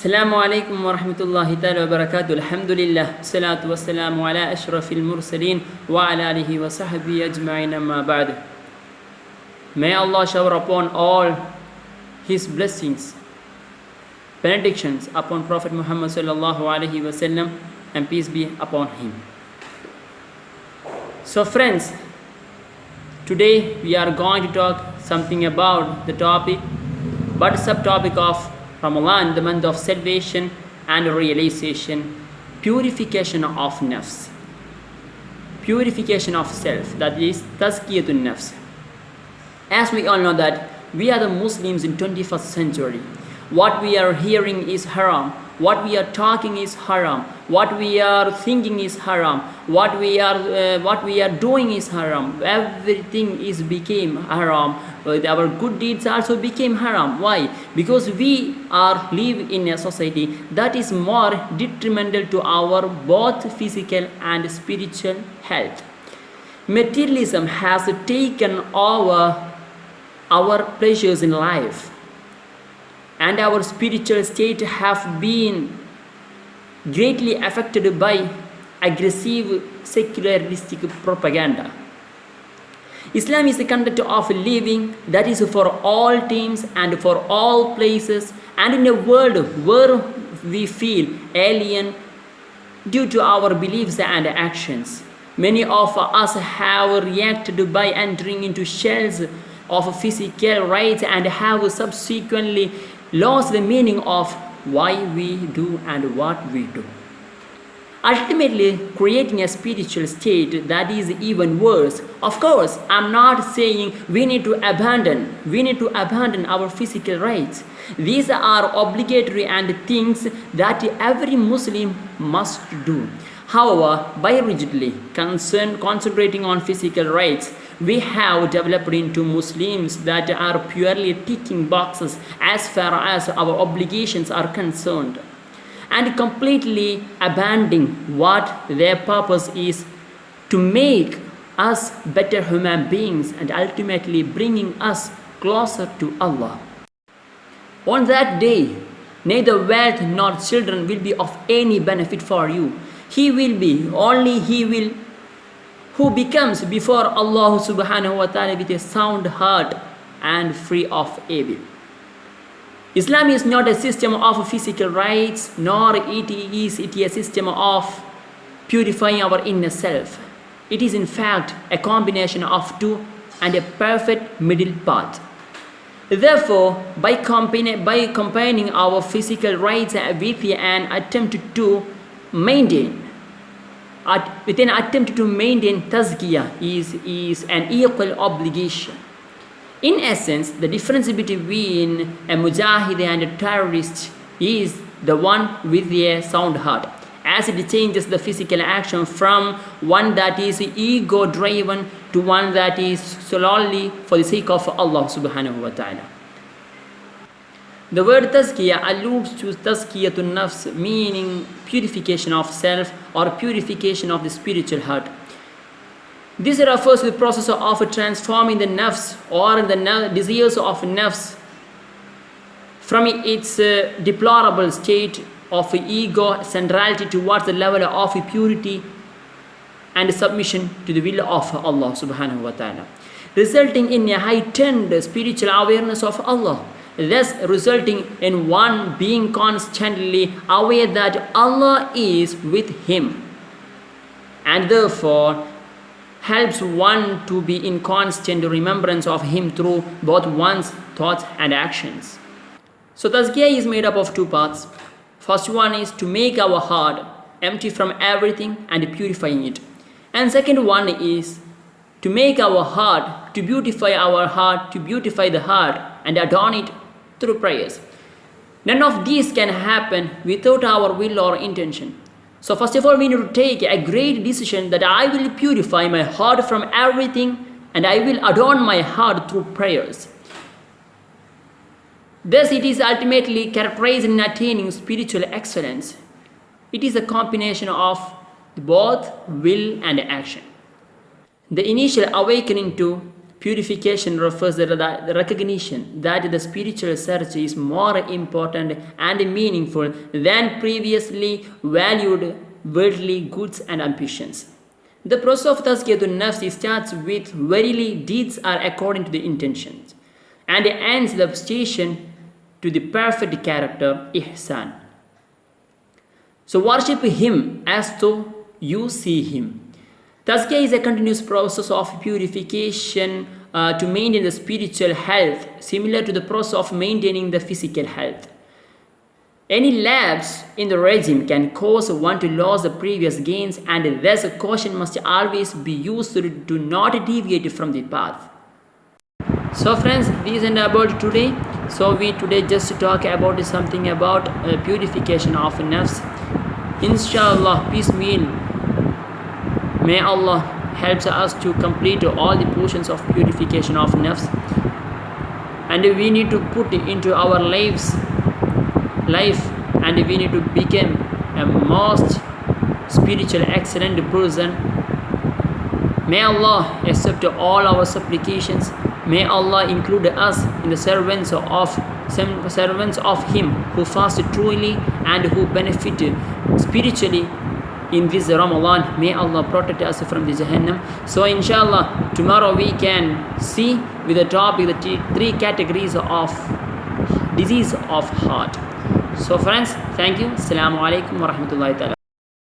السلام عليكم ورحمة الله تعالى وبركاته. الحمد لله والصلاة والسلام على أشرف المرسلين وعلى آله وصحبه أجمعين أما بعد. May Allah shower upon all His blessings, benedictions upon Prophet Muhammad sallallahu alaihi wasallam, and peace be upon him. So friends, today we are going to talk something about the topic, but subtopic of Ramadan, the month of salvation and realization, purification of nafs, purification of self, that is tazkiyatun nafs. As we all know that we are the Muslims in 21st century. What we are hearing is haram, what we are talking is haram, what we are thinking is haram, what we are doing is haram. Everything is became haram. Our good deeds also became haram. Why? Because we are live in a society that is more detrimental to our both physical and spiritual health. Materialism has taken over our pleasures in life, and our spiritual state have been greatly affected by aggressive secularistic propaganda. Islam is the conduct of living that is for all times and for all places, and in a world where we feel alien due to our beliefs and actions. Many of us have reacted by entering into shells of physical rights and have subsequently lost the meaning of why we do and what we do, ultimately creating a spiritual state that is even worse. Of course, I'm not saying we need to abandon our physical rights. These are obligatory and things that every Muslim must do. However, by rigidly concentrating on physical rights, we have developed into Muslims that are purely ticking boxes as far as our obligations are concerned, and completely abandoning what their purpose is, to make us better human beings and ultimately bringing us closer to Allah. On that day, neither wealth nor children will be of any benefit for you. Only he will who becomes before Allah subhanahu wa ta'ala with a sound heart and free of evil. Islam is not a system of physical rights, nor is it a system of purifying our inner self. It is in fact a combination of two and a perfect middle path. Therefore, by combining our physical rights with an attempt to maintain tazkiyah is an equal obligation. In essence, the difference between a mujahid and a terrorist is the one with a sound heart, as it changes the physical action from one that is ego driven to one that is solely for the sake of Allah subhanahu wa ta'ala. The word tazkiyah alludes to tazkiyatun nafs, meaning purification of self or purification of the spiritual heart. This refers to the process of transforming the nafs or the desires of nafs from its deplorable state of ego centrality towards the level of purity and submission to the will of Allah subhanahu wa ta'ala, resulting in a heightened spiritual awareness of Allah, thus resulting in one being constantly aware that Allah is with him, and therefore helps one to be in constant remembrance of him through both one's thoughts and actions. So tazkiyah is made up of two parts. First one is to make our heart empty from everything and purifying it, and second one is to make our heart, to beautify our heart, to beautify the heart and adorn it through prayers. None of these can happen without our will or intention. So first of all, we need to take a great decision that I will purify my heart from everything and I will adorn my heart through prayers. Thus it is ultimately characterized in attaining spiritual excellence. It is a combination of both will and action. The initial awakening to purification refers to the recognition that the spiritual search is more important and meaningful than previously valued worldly goods and ambitions. The process of tazkiyatun nafs starts with verily deeds are according to the intentions and ends the station to the perfect character ihsan. So worship him as though you see him. Tazkiyah is a continuous process of purification to maintain the spiritual health, similar to the process of maintaining the physical health. Any lapse in the regime can cause one to lose the previous gains, and thus caution must always be used to not deviate from the path. So friends, this is about today. So we today just talk about something about purification of nafs. Inshallah, peace mean. May Allah helps us to complete all the portions of purification of nafs, and we need to put into our life, and we need to become a most spiritual excellent person. May Allah accept all our supplications. May Allah include us in the servants of Him who fast truly and who benefit spiritually in this Ramadan. May Allah protect us from the Jahannam. So inshallah, tomorrow we can see with the topic the three categories of disease of heart. So friends, thank you. Assalamu alaikum wa rahmatullahi ta'ala.